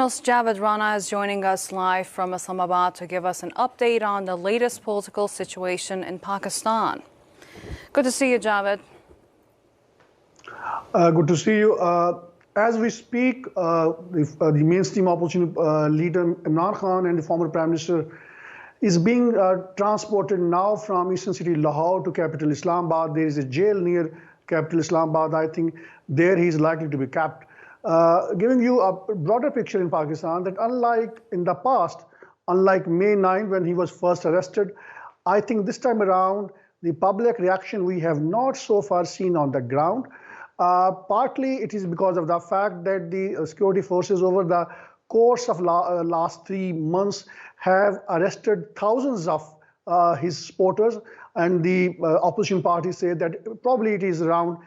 journalist Javed Rana is joining us live from Islamabad to give us an update on the latest political situation in Pakistan. Good to see you, Javed. Good to see you. As we speak, the mainstream opposition leader Imran Khan and the former Prime Minister is being transported now from eastern city Lahore to capital Islamabad. There is a jail near capital Islamabad. I think there he is likely to be kept. Giving you a broader picture in Pakistan, that unlike in the past, unlike May 9 when he was first arrested, I think this time around the public reaction we have not so far seen on the ground. Partly it is because of the fact that the security forces over the course of last 3 months have arrested thousands of his supporters, and the opposition parties say that probably it is around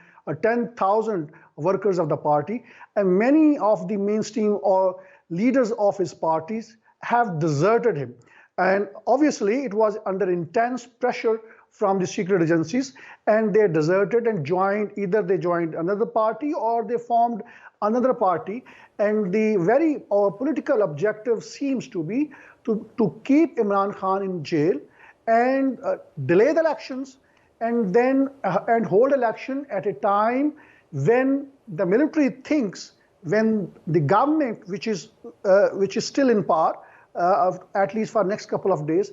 10,000 workers of the party, and many of the mainstream or leaders of his parties have deserted him. And obviously it was under intense pressure from the secret agencies, and they deserted and joined, either they joined another party or they formed another party. And the very political objective seems to be to keep Imran Khan in jail and delay the elections, and then and hold election at a time when the military thinks, when the government, which is still in power, at least for next couple of days,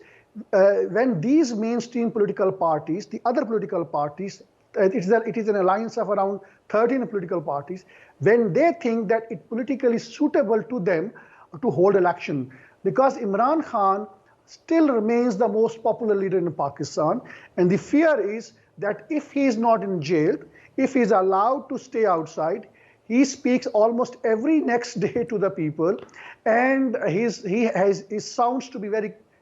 when these mainstream political parties, the other political parties, it is an alliance of around 13 political parties, when they think that it politically suitable to them to hold election. Because Imran Khan still remains the most popular leader in Pakistan, and the fear is that if he is not in jail, if he is allowed to stay outside, he speaks almost every next day to the people, and he sounds to be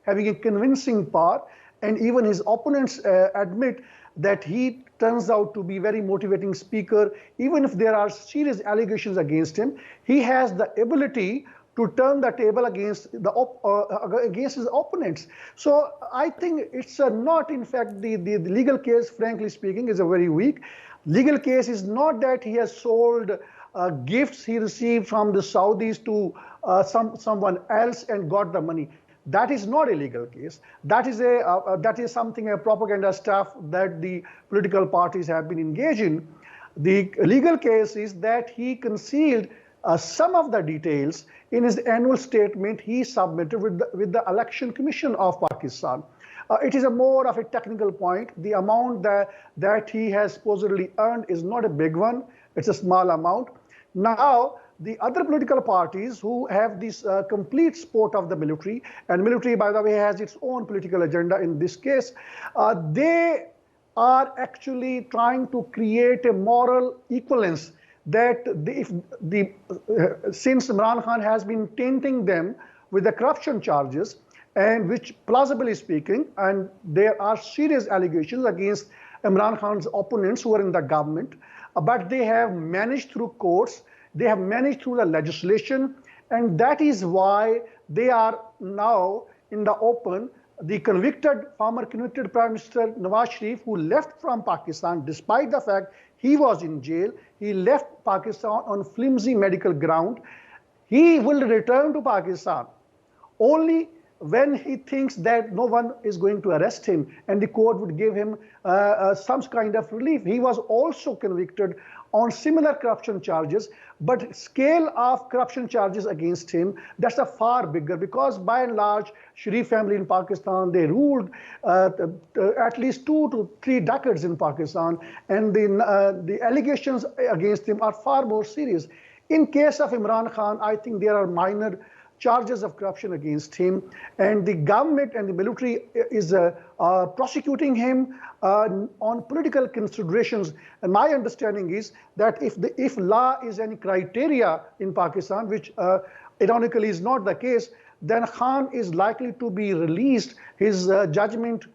having a convincing power, and even his opponents admit that he turns out to be very motivating speaker. Even if there are serious allegations against him, he has the ability to turn the table against his opponents. So I think it's not, in fact, the legal case, frankly speaking, is a very weak. Legal case is not that he has sold gifts he received from the Saudis to someone else and got the money. That is not a legal case. That is a propaganda stuff that the political parties have been engaged in. The legal case is that he concealed some of the details in his annual statement he submitted with the Election Commission of Pakistan. It is a more of a technical point. The amount that he has supposedly earned is not a big one. It's a small amount. Now, the other political parties who have this complete support of the military, and military, by the way, has its own political agenda in this case, they are actually trying to create a moral equivalence that since Imran Khan has been tainting them with the corruption charges, and which plausibly speaking, and there are serious allegations against Imran Khan's opponents who are in the government, but they have managed through courts, they have managed through the legislation, and that is why they are now in the open. The former convicted Prime Minister Nawaz Sharif, who left from Pakistan despite the fact he was in jail, he left Pakistan on flimsy medical ground. He will return to Pakistan only when he thinks that no one is going to arrest him and the court would give him some kind of relief. He was also convicted on similar corruption charges, but scale of corruption charges against him, that's a far bigger, because by and large, Sharif family in Pakistan, they ruled at least 2 to 3 decades in Pakistan, and the allegations against him are far more serious. In case of Imran Khan, I think there are minor charges of corruption against him, and the government and the military is prosecuting him on political considerations. And my understanding is that if law is any criteria in Pakistan, which ironically is not the case, then Khan is likely to be released. His judgment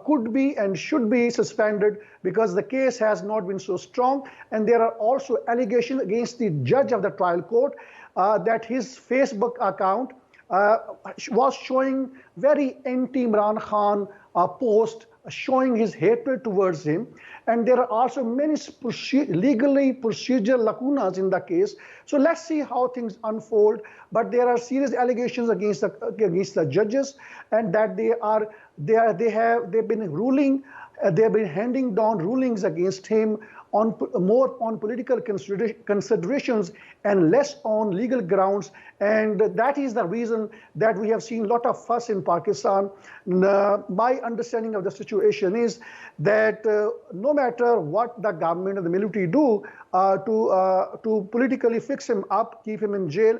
could be and should be suspended because the case has not been so strong, and there are also allegations against the judge of the trial court that his Facebook account was showing very anti-Imran Khan post showing his hatred towards him. And there are also many legally procedural lacunas in the case. So let's see how things unfold. But there are serious allegations against the judges, and that they've been ruling, they've been handing down rulings against him on more on political considerations and less on legal grounds. And that is the reason that we have seen a lot of fuss in Pakistan. My understanding of the situation is that no matter what the government and the military do to politically fix him up, keep him in jail,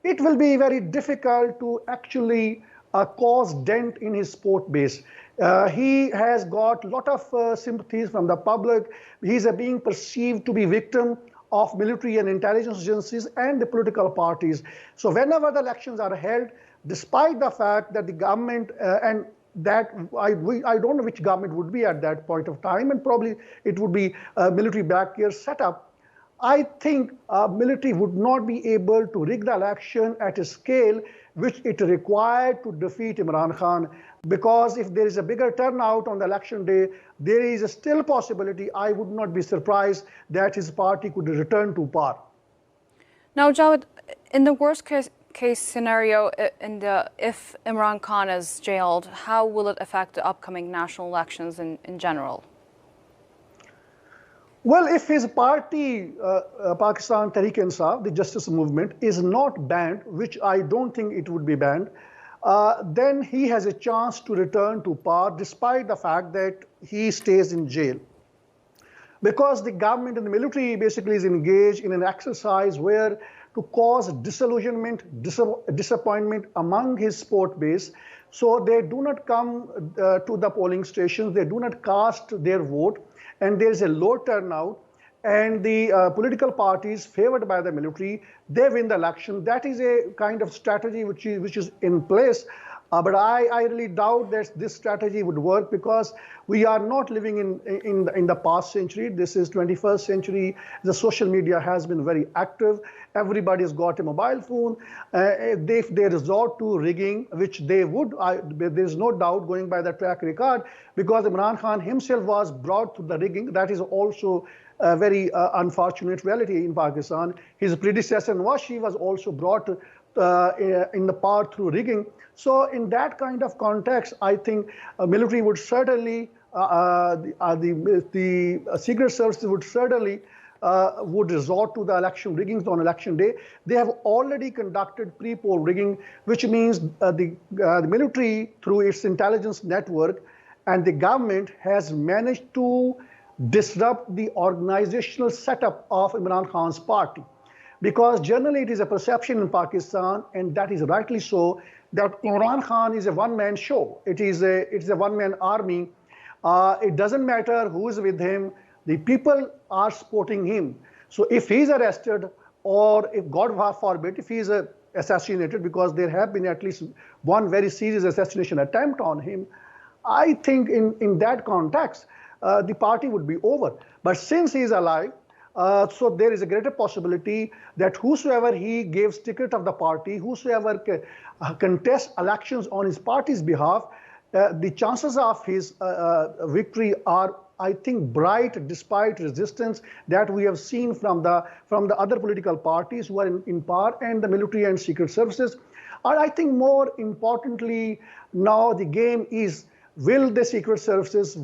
it will be very difficult to actually cause dent in his sport base. He has got a lot of sympathies from the public. He's being perceived to be victim of military and intelligence agencies and the political parties. So whenever the elections are held, despite the fact that the government and that I don't know which government would be at that point of time, and probably it would be a military back year setup, I think military would not be able to rig the election at a scale which it required to defeat Imran Khan. Because if there is a bigger turnout on the election day, there is a still possibility, I would not be surprised, that his party could return to power. Now, Javed, in the worst case scenario, if Imran Khan is jailed, how will it affect the upcoming national elections in general? Well, if his party, Pakistan Tehreek-e-Insaf, the justice movement, is not banned, which I don't think it would be banned, then he has a chance to return to power despite the fact that he stays in jail. Because the government and the military basically is engaged in an exercise where to cause disillusionment, disappointment among his support base. So they do not come to the polling stations, they do not cast their vote, and there is a low turnout, and the political parties favored by the military, they win the election. That is a kind of strategy which is in place. But I really doubt that this strategy would work, because we are not living in the past century. This is 21st century. The social media has been very active. Everybody's got a mobile phone. If they resort to rigging, which they would, there's no doubt going by the track record, because Imran Khan himself was brought to the rigging. That is also a very unfortunate reality in Pakistan. His predecessor, Nawaz, was also brought in the power through rigging. So in that kind of context, I think military would certainly, the secret services would certainly would resort to the election riggings on election day. They have already conducted pre-poll rigging, which means the military, through its intelligence network, and the government has managed to disrupt the organizational setup of Imran Khan's party. Because generally it is a perception in Pakistan, and that is rightly so, that Imran Khan is a one-man show. It's a one-man army. It doesn't matter who is with him. The people are supporting him. So if he's arrested, or if God forbid, if he's assassinated, because there have been at least one very serious assassination attempt on him, I think in that context, the party would be over. But since he is alive, so there is a greater possibility that whosoever he gives ticket of the party, whosoever contests elections on his party's behalf, the chances of his victory are, I think, bright, despite resistance that we have seen from the other political parties who are in power, and the military and secret services. And I think more importantly, now the game is, will the secret services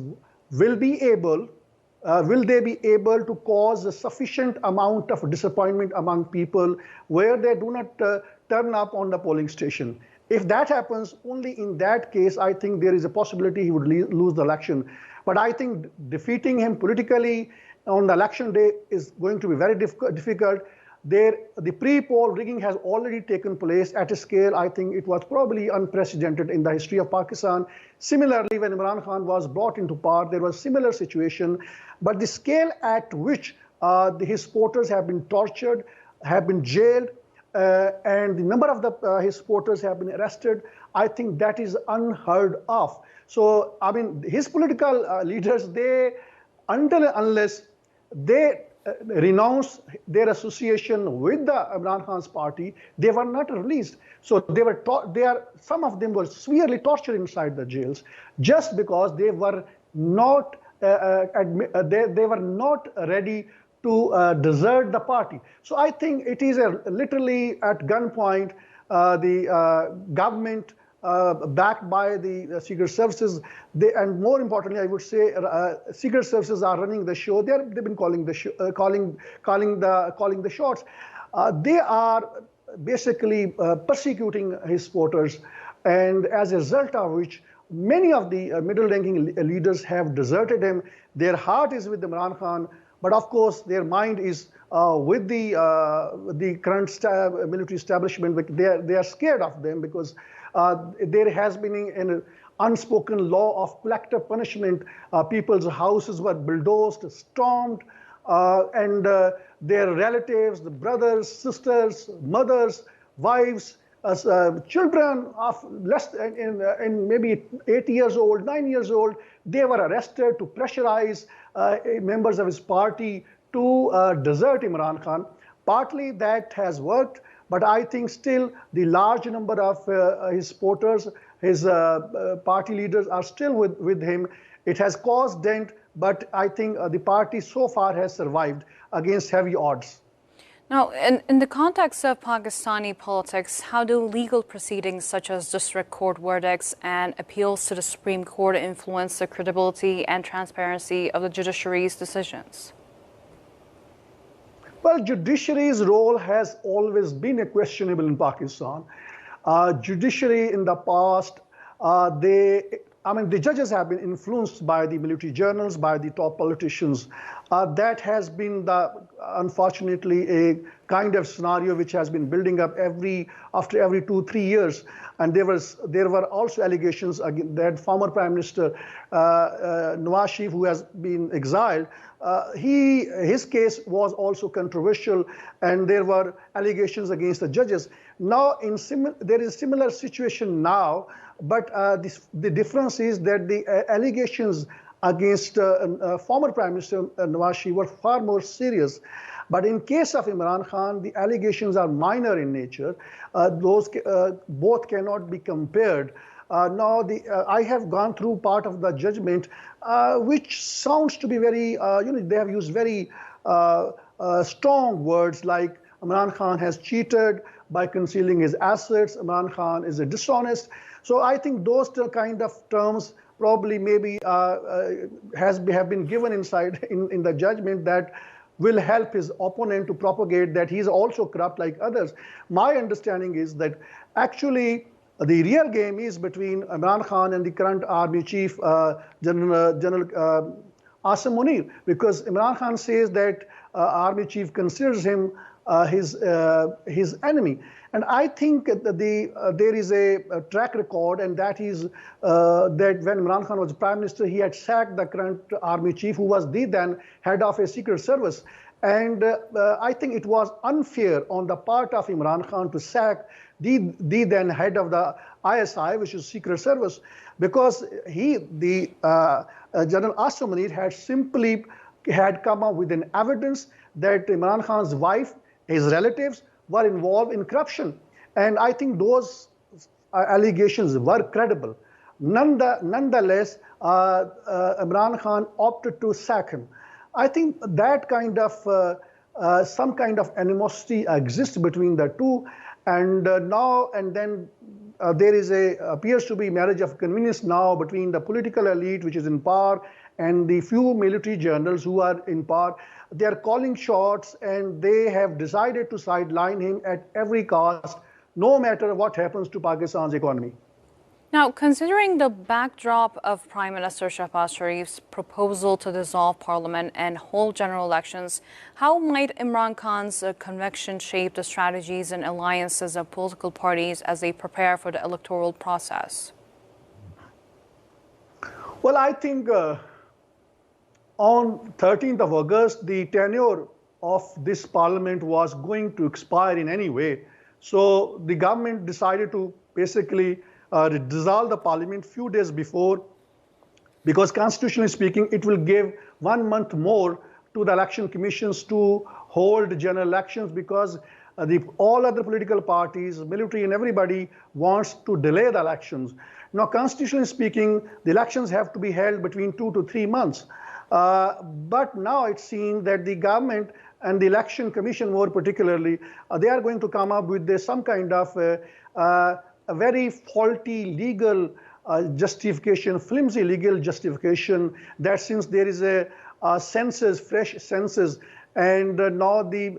will they be able to cause a sufficient amount of disappointment among people where they do not turn up on the polling station? If that happens, only in that case, I think there is a possibility he would lose the election. But I think defeating him politically on the election day is going to be very difficult. The pre-poll rigging has already taken place at a scale, I think it was probably unprecedented in the history of Pakistan. Similarly, when Imran Khan was brought into power, there was a similar situation. But the scale at which his supporters have been tortured, have been jailed, and the number of his supporters have been arrested, I think that is unheard of. So, I mean, his political leaders, unless they renounce their association with the Imran Khan's party, they were not released. So some of them were severely tortured inside the jails just because they were not they were not ready to desert the party. So I think it is literally at gunpoint. The government, backed by the secret services, and more importantly, I would say, secret services are running the show. They've been calling the show, calling the shots. They are basically persecuting his supporters, and as a result of which, many of the middle-ranking leaders have deserted him. Their heart is with Imran Khan, but of course their mind is with the current military establishment. They are scared of them because there has been an unspoken law of collective punishment. People's houses were bulldozed, stormed, and their relatives, the brothers, sisters, mothers, wives, children of less in maybe 8 years old, 9 years old, they were arrested to pressurize members of his party to desert Imran Khan. Partly that has worked, but I think still the large number of his supporters, his party leaders are still with him. It has caused dent, but I think the party so far has survived against heavy odds. Now, in the context of Pakistani politics, how do legal proceedings such as district court verdicts and appeals to the Supreme Court influence the credibility and transparency of the judiciary's decisions? Well, judiciary's role has always been questionable in Pakistan. Judiciary in the past, the judges have been influenced by the military journals, by the top politicians. That has been unfortunately a kind of scenario which has been building up after every 2-3 years. And there were also allegations that former Prime Minister Nawaz Sharif, who has been exiled, his case was also controversial, and there were allegations against the judges. Now, there is a similar situation now, but the difference is that the allegations against former Prime Minister Nawaz Sharif were far more serious. But in case of Imran Khan, the allegations are minor in nature. Those both cannot be compared. Now, I have gone through part of the judgment, which sounds to be very, they have used very strong words like Imran Khan has cheated by concealing his assets, Imran Khan is a dishonest. So I think those kind of terms probably maybe have been given inside in the judgment that will help his opponent to propagate that he's also corrupt like others. My understanding is that actually the real game is between Imran Khan and the current army chief, General Asim Munir, because Imran Khan says that army chief considers him his enemy. And I think that there is a track record, and that is that when Imran Khan was Prime Minister, he had sacked the current army chief, who was the then head of a secret service. And I think it was unfair on the part of Imran Khan to sack the then head of the ISI, which is Secret Service, because General Asim Munir had simply come up with an evidence that Imran Khan's wife, his relatives, were involved in corruption. And I think those allegations were credible. Nonetheless, Imran Khan opted to sack him. I think that kind of some kind of animosity exists between the two, and now and then there is appears to be marriage of convenience now between the political elite, which is in power, and the few military generals who are in power. They are calling shots, and they have decided to sideline him at every cost, no matter what happens to Pakistan's economy. Now, considering the backdrop of Prime Minister Shehbaz Sharif's proposal to dissolve parliament and hold general elections, how might Imran Khan's conviction shape the strategies and alliances of political parties as they prepare for the electoral process? Well, I think on 13th of August, the tenure of this parliament was going to expire in any way. So the government decided to basically dissolve the parliament few days before, because constitutionally speaking, it will give 1 month more to the election commissions to hold general elections, because all other political parties, military and everybody wants to delay the elections. Now, constitutionally speaking, the elections have to be held between 2 to 3 months. But now it's seen that the government and the election commission more particularly, they are going to come up with some kind of a very faulty legal justification, flimsy legal justification, that since there is a census, fresh census, and now the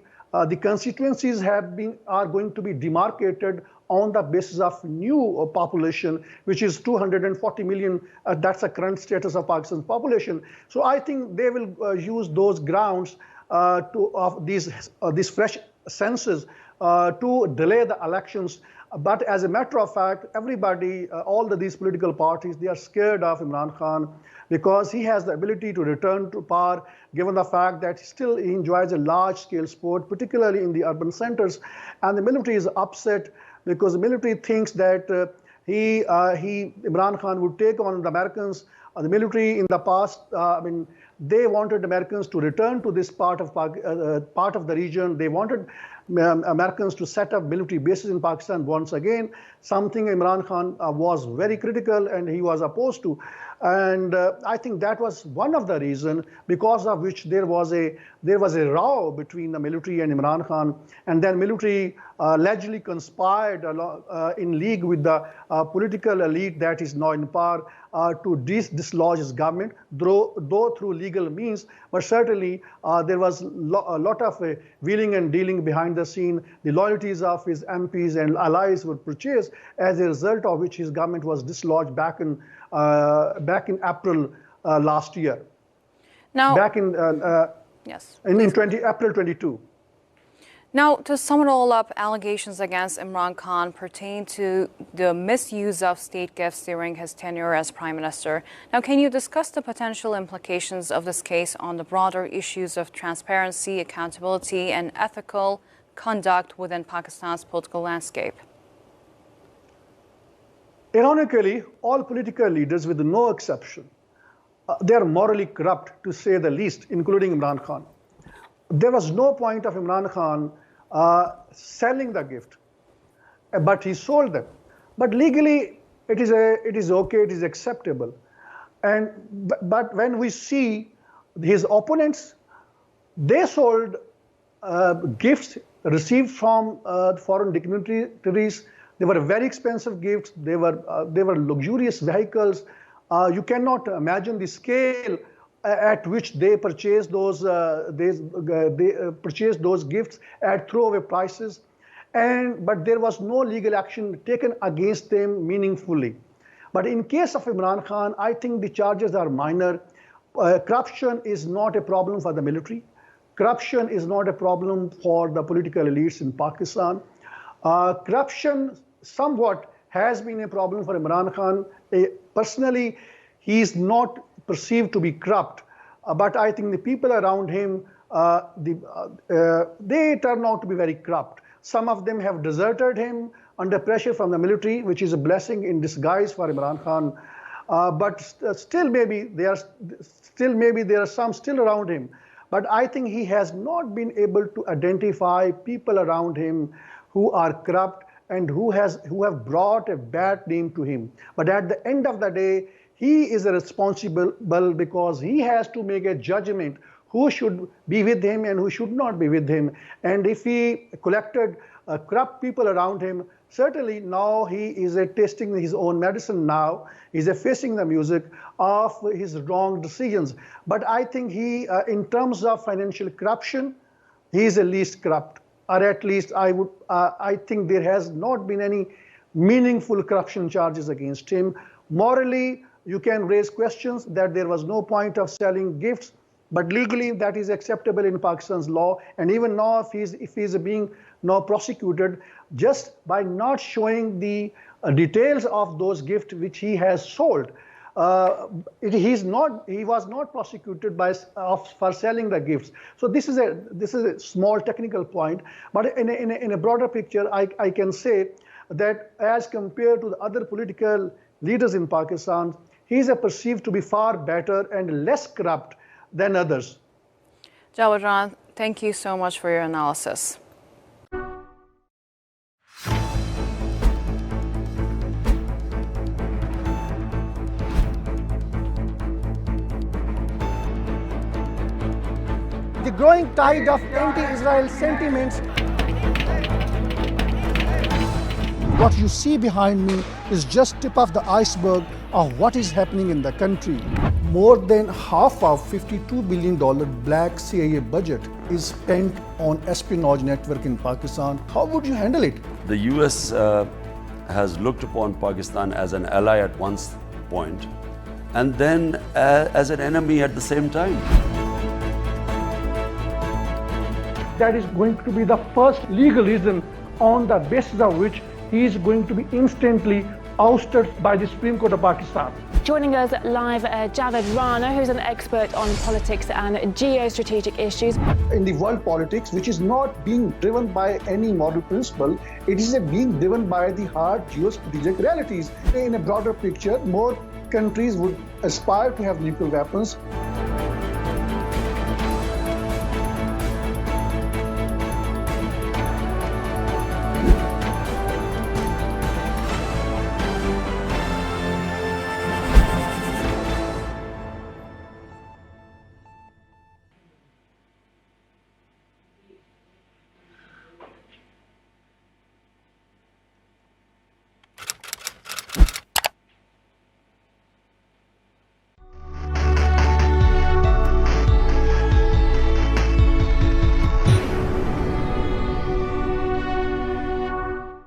constituencies are going to be demarcated on the basis of new population, which is 240 million. That's the current status of Pakistan's population. So I think they will use those grounds of these fresh census to delay the elections. But as a matter of fact, everybody, all these political parties, they are scared of Imran Khan because he has the ability to return to power, given the fact that still he enjoys a large-scale support, particularly in the urban centers. And the military is upset because the military thinks that Imran Khan would take on the Americans. The military in the past, they wanted Americans to return to this part of the region. They wanted Americans to set up military bases in Pakistan once again, something Imran Khan was very critical and he was opposed to. And I think that was one of the reasons because of which there was a row between the military and Imran Khan, and then military allegedly conspired in league with the political elite that is now in power to dislodge his government, though through legal means. But certainly there was a lot of wheeling and dealing behind the scene. The loyalties of his MPs and allies were purchased, as a result of which his government was dislodged back in April last year. Now, back in yes, in April 22. Now, to sum it all up, allegations against Imran Khan pertain to the misuse of state gifts during his tenure as Prime Minister. Now, can you discuss the potential implications of this case on the broader issues of transparency, accountability, and ethical conduct within Pakistan's political landscape? Ironically, all political leaders, with no exception, they are morally corrupt, to say the least, including Imran Khan. There was no point of Imran Khan selling the gift, but he sold them. But legally, it is okay, it is acceptable. But when we see his opponents, they sold gifts received from foreign dignitaries. They were very expensive gifts. They were luxurious vehicles. You cannot imagine the scale at which they purchased those gifts at throwaway prices, but there was no legal action taken against them meaningfully. But in case of Imran Khan, I think the charges are minor. Corruption is not a problem for the military. Corruption is not a problem for the political elites in Pakistan. Corruption somewhat has been a problem for Imran Khan. Personally, he is not perceived to be corrupt, but I think the people around him, they turn out to be very corrupt. Some of them have deserted him under pressure from the military, which is a blessing in disguise for Imran Khan. But still maybe there are some still around him. But I think he has not been able to identify people around him who are corrupt and who have brought a bad name to him. But at the end of the day, he is responsible because he has to make a judgment who should be with him and who should not be with him. And if he collected corrupt people around him, certainly now he is tasting his own medicine now. He's facing the music of his wrong decisions. But I think he, in terms of financial corruption, he is the least corrupt. Or at least I think there has not been any meaningful corruption charges against him. Morally, you can raise questions that there was no point of selling gifts, but legally that is acceptable in Pakistan's law. And even now, if he's being now prosecuted, just by not showing the details of those gifts which he has sold, he was not prosecuted for selling the gifts. So this is a small technical point, but in a broader picture, I can say that as compared to the other political leaders in Pakistan, he is perceived to be far better and less corrupt than others. Javed Rana, thank you so much for your analysis. growing tide of anti-Israel sentiments. What you see behind me is just tip of the iceberg of what is happening in the country. More than half of $52 billion black CIA budget is spent on espionage network in Pakistan. How would you handle it? The US has looked upon Pakistan as an ally at one point and then as an enemy at the same time. That is going to be the first legal reason on the basis of which he is going to be instantly ousted by the Supreme Court of Pakistan. Joining us live, Javed Rana, who's an expert on politics and geo-strategic issues. In the world politics, which is not being driven by any moral principle, it is being driven by the hard geo-strategic realities. In a broader picture, more countries would aspire to have nuclear weapons.